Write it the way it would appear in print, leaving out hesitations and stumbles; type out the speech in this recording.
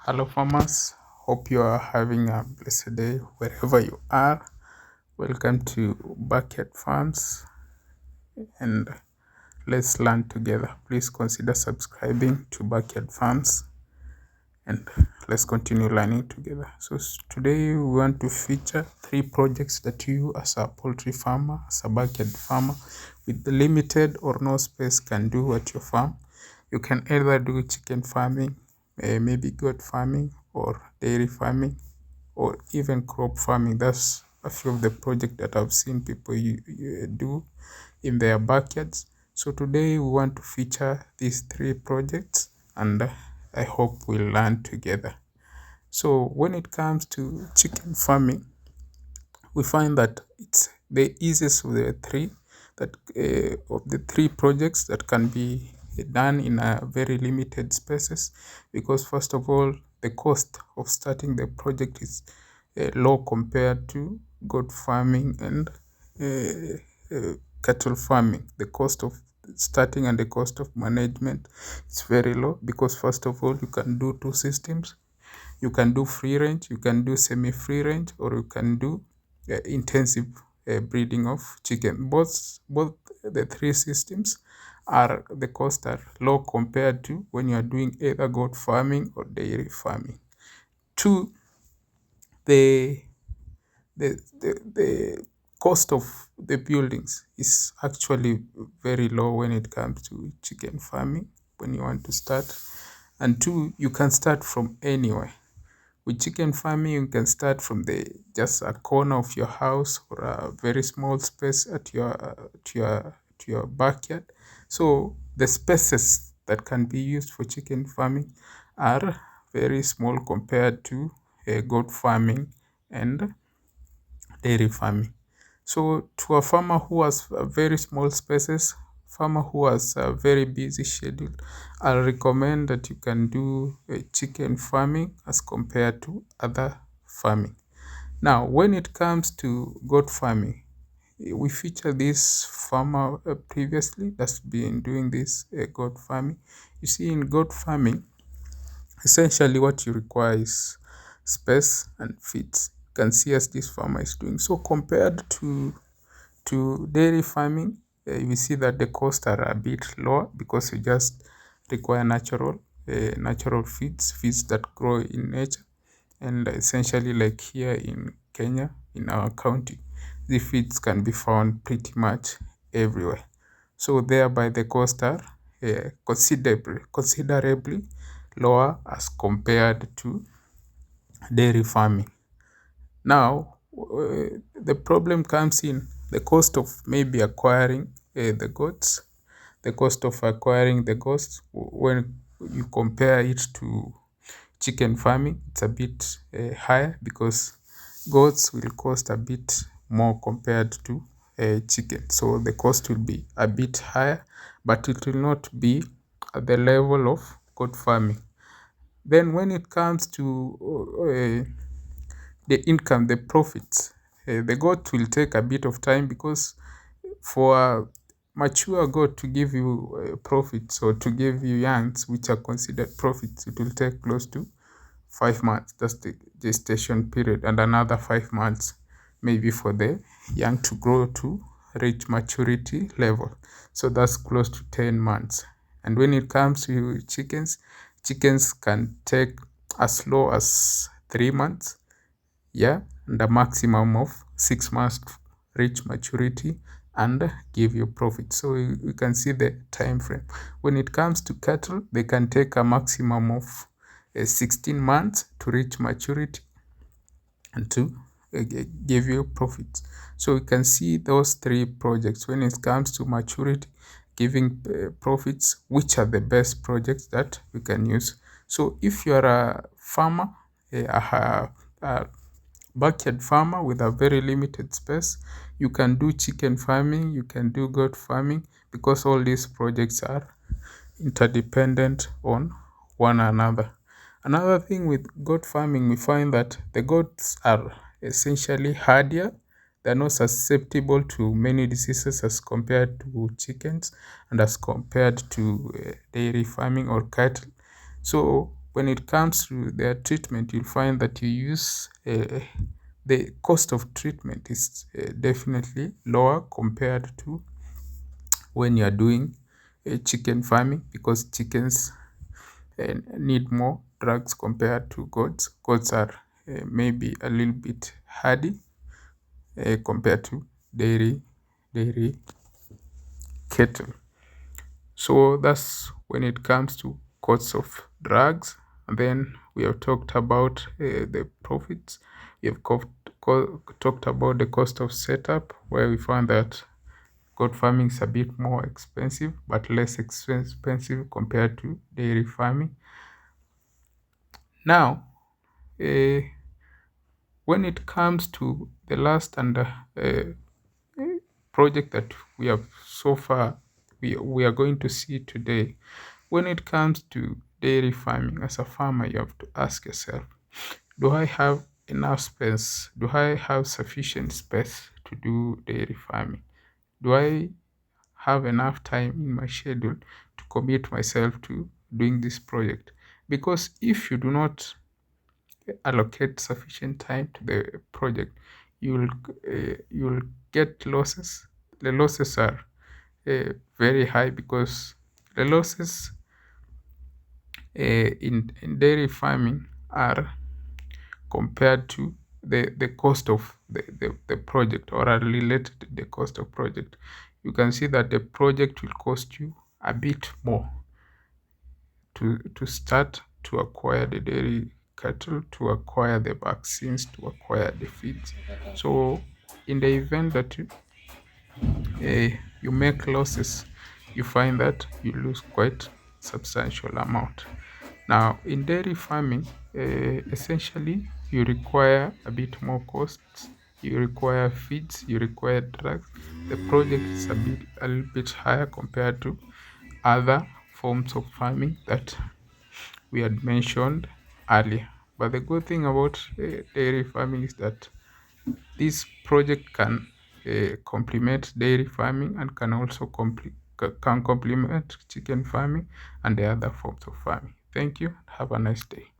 Hello, farmers. Hope you are having a blessed day wherever you are. Welcome to Backyard Farms and let's learn together. Please consider subscribing to Backyard Farms and let's continue learning together. So, today we want to feature 3 projects that you, as a poultry farmer, as a backyard farmer with limited or no space, can do at your farm. You can either do chicken farming, maybe goat farming, or dairy farming, or even crop farming. That's a few of the projects that I've seen people do in their backyards. So today we want to feature these 3 projects and I hope we'll learn together. So when it comes to chicken farming, we find that it's the easiest of the 3 projects that can be done in a very limited spaces, because first of all, the cost of starting the project is low compared to goat farming and cattle farming. The cost of starting and the cost of management is very low, because first of all, you can do 2 systems. You can do free range, you can do semi-free range, or you can do intensive breeding of chicken. Both the 3 systems the costs are low compared to when you are doing either goat farming or dairy farming. 2, the cost of the buildings is actually very low when it comes to chicken farming when you want to start. And 2, you can start from anywhere. With chicken farming, you can start from just a corner of your house or a very small space at your backyard. So the spaces that can be used for chicken farming are very small compared to goat farming and dairy farming. So to a farmer who has very small spaces, farmer who has a very busy schedule, I'll recommend that you can do chicken farming as compared to other farming. Now, when it comes to goat farming, we feature this farmer previously that's been doing this goat farming. You see, in goat farming, essentially what you require is space and feeds. You can see as this farmer is doing. So compared to dairy farming, we see that the costs are a bit lower, because you just require natural feeds that grow in nature. And essentially, like here in Kenya, in our county, the feeds can be found pretty much everywhere. So thereby the costs are considerably lower as compared to dairy farming. Now, the problem comes in the cost of maybe acquiring the goats. The cost of acquiring the goats, when you compare it to chicken farming, it's a bit higher, because goats will cost a bit more compared to chicken. So the cost will be a bit higher, but it will not be at the level of goat farming. Then when it comes to the income, the profits, the goat will take a bit of time, because for a mature goat to give you profits, or to give you youngs which are considered profits, it will take close to 5 months. That's the gestation period, and another 5 months maybe for the young to grow to reach maturity level. So that's close to 10 months. And when it comes to chickens can take as low as 3 months, and a maximum of 6 months to reach maturity and give you profit. So you can see the time frame. When it comes to cattle, they can take a maximum of 16 months to reach maturity and to give you profits. So you can see those 3 projects. When it comes to maturity, giving profits, which are the best projects that we can use. So if you are a farmer, a backyard farmer with a very limited space, you can do chicken farming, you can do goat farming, because all these projects are interdependent on one another. Another thing with goat farming, we find that the goats are essentially hardier. They're not susceptible to many diseases as compared to chickens and as compared to dairy farming or cattle. So when it comes to their treatment, you'll find that you use the cost of treatment is definitely lower compared to when you are doing chicken farming, because chickens need more drugs compared to goats. Goats are maybe a little bit hardy compared to dairy cattle. So that's when it comes to costs of drugs. And then we have talked about the profits. We have talked about the cost of setup, where we found that goat farming is a bit more expensive, but less expensive compared to dairy farming. Now, when it comes to the last and project that we have so far, we are going to see today, when it comes to dairy farming, as a farmer, you have to ask yourself, do I have enough space? Do I have sufficient space to do dairy farming? Do I have enough time in my schedule to commit myself to doing this project? Because if you do not allocate sufficient time to the project, you'll get losses. The losses are very high, because the losses in dairy farming are compared to the cost of the project, or are related to the cost of project. You can see that the project will cost you a bit more to start, to acquire the dairy cattle, to acquire the vaccines, to acquire the feeds. So in the event that you make losses, you find that you lose quite substantial amount. Now in dairy farming, essentially you require a bit more costs. You require feeds, you require drugs. The project is a little bit higher compared to other forms of farming that we had mentioned earlier. But the good thing about dairy farming is that this project can complement dairy farming, and can also complement chicken farming and the other forms of farming. Thank you. Have a nice day.